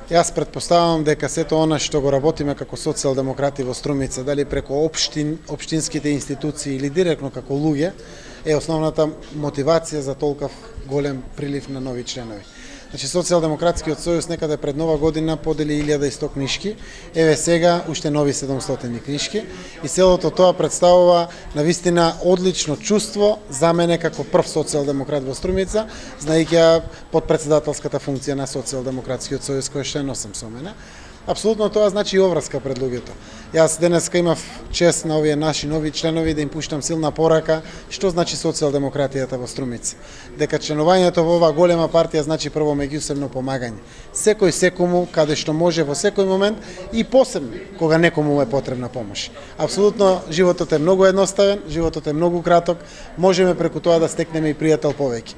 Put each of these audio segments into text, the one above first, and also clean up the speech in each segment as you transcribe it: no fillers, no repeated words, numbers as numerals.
Јас претпоставам дека сето она што го работиме како социјалдемократи во Струмица, дали преку општинските институции или директно како луѓе, е основната мотивација за толков голем прилив на нови членови. Значи, Социјалдемократскиот сојуз некаде пред Нова година подели 1100 книжки, еве сега уште нови 700 книжки и целото тоа представува навистина одлично чувство за мене како прв социјалдемократ во Струмица, знаејќи подпредседателската функција на Социјалдемократскиот сојуз која што носам со мене. Апсолутно тоа значи и обврска пред луѓето. Јас денеска имав чест на овие наши нови членови да им пуштам силна порака што значи социјалдемократијата во Струмица. Дека членувањето во оваа голема партија значи прво меѓусебно помагање. Секој секому каде што може во секој момент и посебно кога некому е потребна помош. Апсолутно животот е многу едноставен, животот е многу краток, можеме преку тоа да стекнеме и пријател повеќе.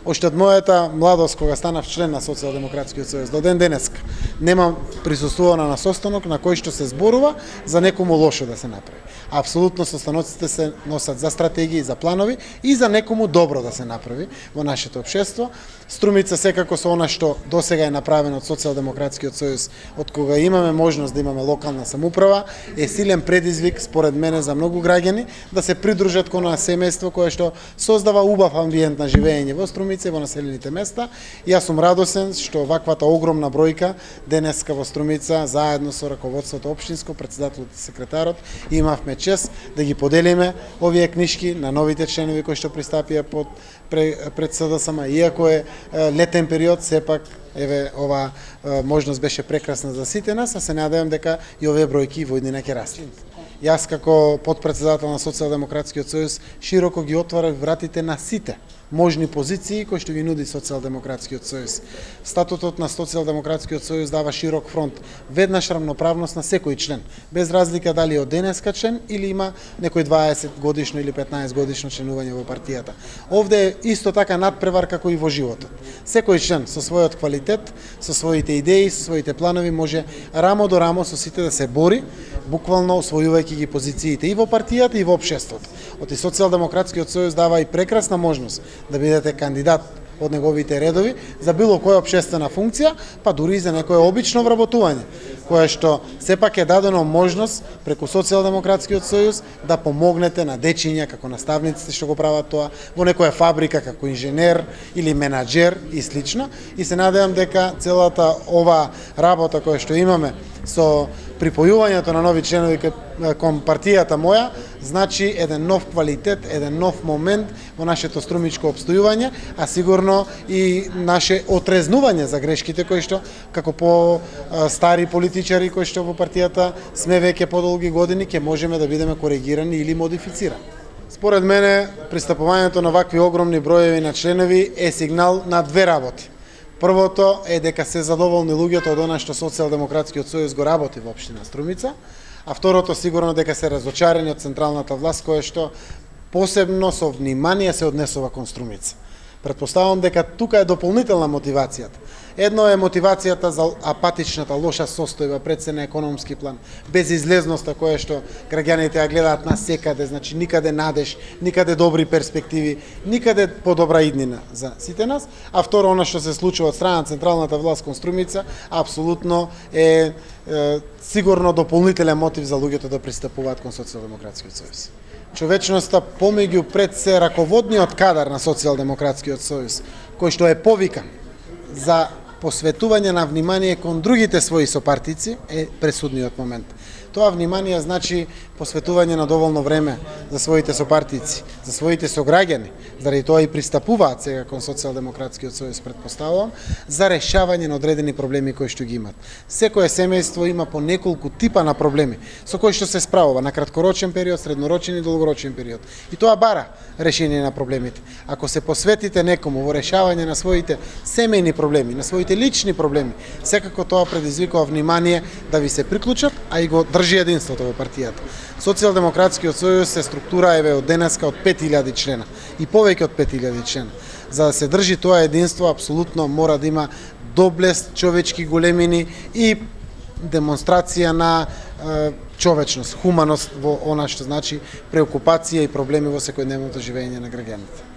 Оште од мојата младост, кога станав член на Социјалдемократскиот сојуз, до ден денеска немам присуствувана на состанок на кој што се зборува за некому лошо да се направи. Апсолутно состаноците се носат за стратегии, за планови и за некому добро да се направи во нашето општество. Струмица секако со она што досега е направено од Социјалдемократскиот сојуз, од кога имаме можност да имаме локална самоуправа, е силен предизвик според мене за многу граѓани да се придружат кон семејство кое што создава убав амбиент на живење во Струмица и во населените места. Јас сум радосен што ваквата огромна бројка денеска во Струмица заедно со раководството општинско, председателот и секретарот имавме чест да ги поделиме овие книжки на новите членови кои што пристапија пред СДСМ, иако е летен период, сепак еве ова можност беше прекрасна за сите нас, а се надевам дека и овие бројки во иднина ќе растат. Јас како подпредседател на Социјалдемократскиот сојуз широко ги отварав вратите на сите можни позиции кои што ги нуди Социјалдемократскиот сојуз. Статутот на Социјалдемократскиот сојуз дава широк фронт, веднаш равноправност на секој член, без разлика дали од денеска член или има некој 20 годишно или 15 годишно членување во партијата. Овде е исто така надпревар како и во животот. Секој член со својот квалитет, со своите идеи, со своите планови може рамо до рамо со сите да се бори, буквално освојувајќи ги позициите и во партијата и во општеството. Оти Социјалдемократскиот сојуз дава и прекрасна можност да бидете кандидат од неговите редови за било која општествена функција, па дури и за некое обично вработување, кое што сепак е дадено можност преку Социјалдемократскиот сојуз да помогнете на дечиња како наставниците што го прават тоа, во некоја фабрика како инженер или менаџер и слично. И се надевам дека целата ова работа која што имаме со припојувањето на нови членови кон партијата моја, значи еден нов квалитет, еден нов момент во нашето струмичко обстојување, а сигурно и наше отрезнување за грешките кои што како по стари политичари кои што во партијата сме веќе подолги години ќе можеме да бидеме коригирани или модифицирани. Според мене, пристапувањето на вакви огромни броеви на членови е сигнал на две работи. Првото е дека се задоволни луѓето од она што Социјалдемократскиот сојуз го работи во општина Струмица, а второто сигурно дека се разочарени од централната власт која што посебно со внимание се однесува кон Струмица. Претпоставам дека тука е дополнителна мотивацијата. Едно е мотивацијата за апатичната лоша состојба пред се на економски план, безизлезноста која што граѓаните ја гледаат на секаде, значи никаде надеж, никаде добри перспективи, никаде подобра иднина за сите нас, а второ она што се случува од страна на централната власт кон Струмица, апсолутно е сигурно дополнителен мотив за луѓето да пристапуваат кон Социјалдемократскиот сојуз. Човечноста помеѓу пред се раководниот кадар на Социјалдемократскиот сојуз, кој што е повикан за посветување на внимание кон другите своји сопартици, е пресудниот момент. Тоа внимание значи посветување на доволно време за своите сопартици, за своите сограѓани, заради тоа и пристапуваат сега кон Социјалдемократскиот сојуз, претпоставувам, за решавање на одредени проблеми кои што ги имат. Секое семејство има по неколку типа на проблеми со кои што се справува на краткорочен период, среднорочен и долгорочен период. И тоа бара решение на проблемите. Ако се посветите некому во решавање на своите семејни проблеми, на своите лични проблеми, секако тоа предизвикува внимание да ви се приклучат, а и го држи единството во партијата. Социјалдемократскиот сојуз се структура еве од денеска од 5000 члена и повеќе од 5000 члена. За да се држи тоа единство, апсолутно мора да има доблест, човечки големини и демонстрација на човечност, хуманост во она што значи преокупација и проблеми во секојдневното живење на граѓаните.